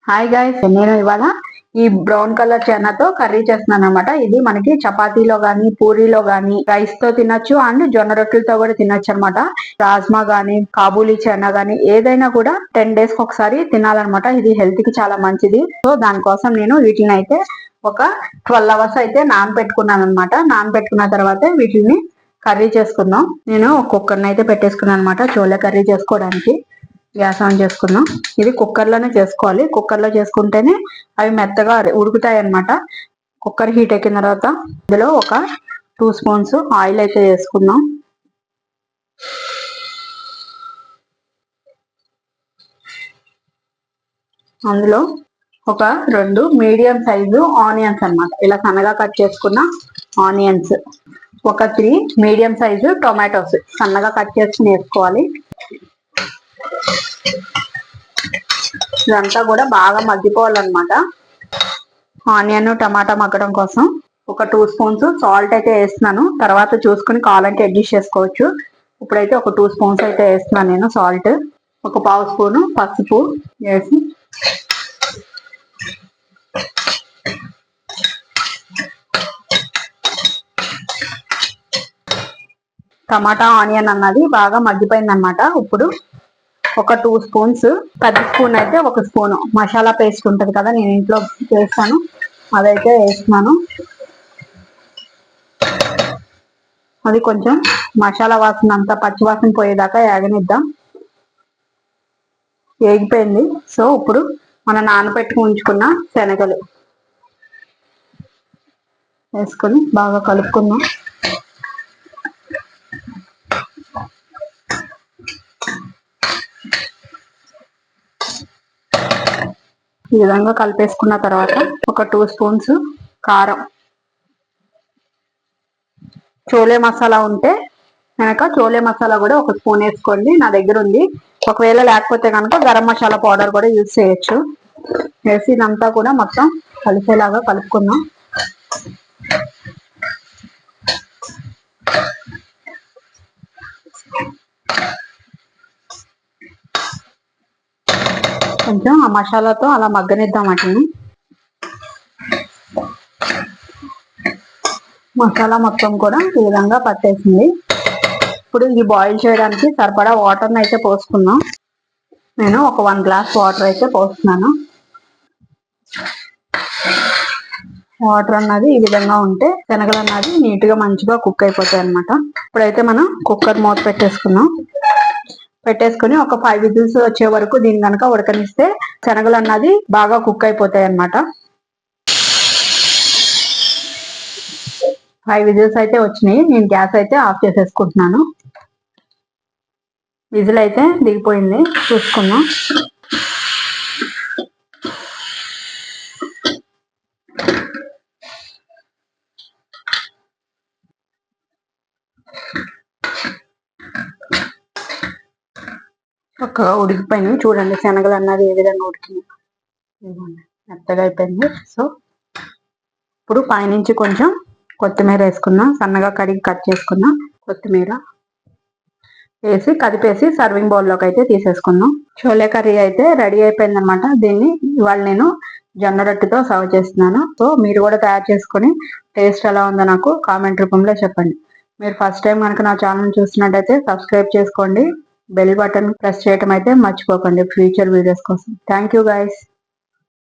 Hi guys, నేను ఇవాళ ఈ బ్రౌన్ కలర్ చెనాతో కర్రీ చేస్తున్నాను అనమాట. ఇది మనకి చపాతీలో గానీ, పూరీలో గానీ, రైస్ తో తినొచ్చు అండ్ జొన్న రొట్టెలతో కూడా తినొచ్చు అనమాట. రాజ్మా గానీ, కాబూలీ చెనా గానీ ఏదైనా కూడా 10 days కి ఒకసారి తినాలన్నమాట. ఇది హెల్త్ కి చాలా మంచిది. సో దానికోసం నేను వీటిని అయితే ఒక 12 hours అయితే నానబెట్టుకున్నాను అనమాట. నానబెట్టుకున్న తర్వాత వీటిని కర్రీ చేసుకుందాం. నేను ఒక కుక్కర్ని అయితే పెట్టేసుకున్నాను అనమాట చోలే కర్రీ చేసుకోవడానికి. గ్యాస్ ఆన్ చేసుకుందాం. ఇది కుక్కర్ లోనే చేసుకోవాలి. కుక్కర్ లో చేసుకుంటేనే అవి మెత్తగా ఉడుకుతాయి అన్నమాట. కుక్కర్ హీట్ ఎక్కిన తర్వాత ఇందులో ఒక 2 spoons ఆయిల్ అయితే వేసుకుందాం. అందులో ఒక 2 మీడియం సైజు ఆనియన్స్ అన్నమాట. ఇలా సన్నగా కట్ చేసుకున్న ఆనియన్స్, ఒక 3 మీడియం సైజు టొమాటోస్ సన్నగా కట్ చేసుకుని వేసుకోవాలి. ఇదంతా కూడా బాగా మగ్గిపోవాలన్నమాట. ఆనియన్ టమాటా మగ్గడం కోసం ఒక 2 spoons సాల్ట్ అయితే వేస్తున్నాను. తర్వాత చూసుకుని కావాలంటే అడ్జస్ట్ చేసుకోవచ్చు. ఇప్పుడైతే ఒక 2 spoons అయితే వేస్తున్నాను నేను సాల్ట్. ఒక 1/2 spoon పసుపు వేసి టమాటా ఆనియన్ అన్నది బాగా మగ్గిపోయింది అనమాట. ఇప్పుడు ఒక 2 spoons, పెద్ద స్పూన్ అయితే ఒక స్పూన్ మసాలా పేస్ట్ ఉంటుంది కదా, నేను ఇంట్లో చేస్తాను, అదైతే వేస్తున్నాను. అది కొంచెం మసాలా వాసన అంతా పచ్చి వాసన పోయేదాకా వేగనిద్దాం. వేగిపోయింది. సో ఇప్పుడు మనం నానబెట్టుకు ఉంచుకున్న శనగలు వేసుకొని బాగా కలుపుకుందాం. ఈ విధంగా కలిపేసుకున్న తర్వాత ఒక 2 spoons కారం, చోలే మసాలా ఉంటే కనుక చోలే మసాలా కూడా ఒక స్పూన్ వేసుకోండి. నా దగ్గర ఉంది. ఒకవేళ లేకపోతే కనుక గరం మసాలా పౌడర్ కూడా యూజ్ చేయొచ్చు. వేసి ఇదంతా కూడా మొత్తం కలిసేలాగా కలుపుకుందాం. కొంచెం ఆ మసాలాతో అలా మగ్గనిద్దాం. వాటిని మసాలా మొత్తం కూడా ఈ విధంగా పట్టేసింది. ఇప్పుడు ఇది బాయిల్ చేయడానికి సరిపడా వాటర్ని అయితే పోసుకుందాం. నేను ఒక 1 glass వాటర్ అయితే పోస్తున్నాను. వాటర్ అన్నది ఈ విధంగా ఉంటే శనగలు అన్నది నీట్ గా మంచిగా కుక్ అయిపోతాయి అనమాట. ఇప్పుడైతే మనం కుక్కర్ మూత పెట్టేసుకుందాం. పెట్టేసుకుని ఒక 5 whistles వచ్చే వరకు దీన్ని కనుక ఉడకనిస్తే శనగలు అన్నది బాగా కుక్ అయిపోతాయి అనమాట. 5 whistles అయితే వచ్చినాయి. నేను గ్యాస్ అయితే ఆఫ్ చేసేసుకుంటున్నాను. విజిల్ అయితే దిగిపోయింది, చూసుకుందాం. చక్కగా ఉడికిపోయినాయి. చూడండి శనగలు అన్నది ఏ విధంగా ఉడికింది, మెత్తగా అయిపోయింది. సో ఇప్పుడు పైనుంచి కొంచెం కొత్తిమీర వేసుకుందాం. సన్నగా కడిగి కట్ చేసుకున్న కొత్తిమీర వేసి కదిపేసి సర్వింగ్ బౌల్లోకి అయితే తీసేసుకుందాం. చోలే కర్రీ అయితే రెడీ అయిపోయింది అనమాట. దీన్ని ఇవాళ నేను జొన్న రొట్టెతో సర్వ్ చేస్తున్నాను. సో మీరు కూడా తయారు చేసుకుని టేస్ట్ ఎలా ఉందో నాకు కామెంట్ రూపంలో చెప్పండి. మీరు ఫస్ట్ టైం కనుక నా ఛానల్ చూస్తున్నట్టయితే సబ్స్క్రైబ్ చేసుకోండి. బెల్ బటన్ ప్రెస్ చేయడం అయితే మర్చిపోకండి ఫ్యూచర్ వీడియోస్ కోసం. Thank you guys.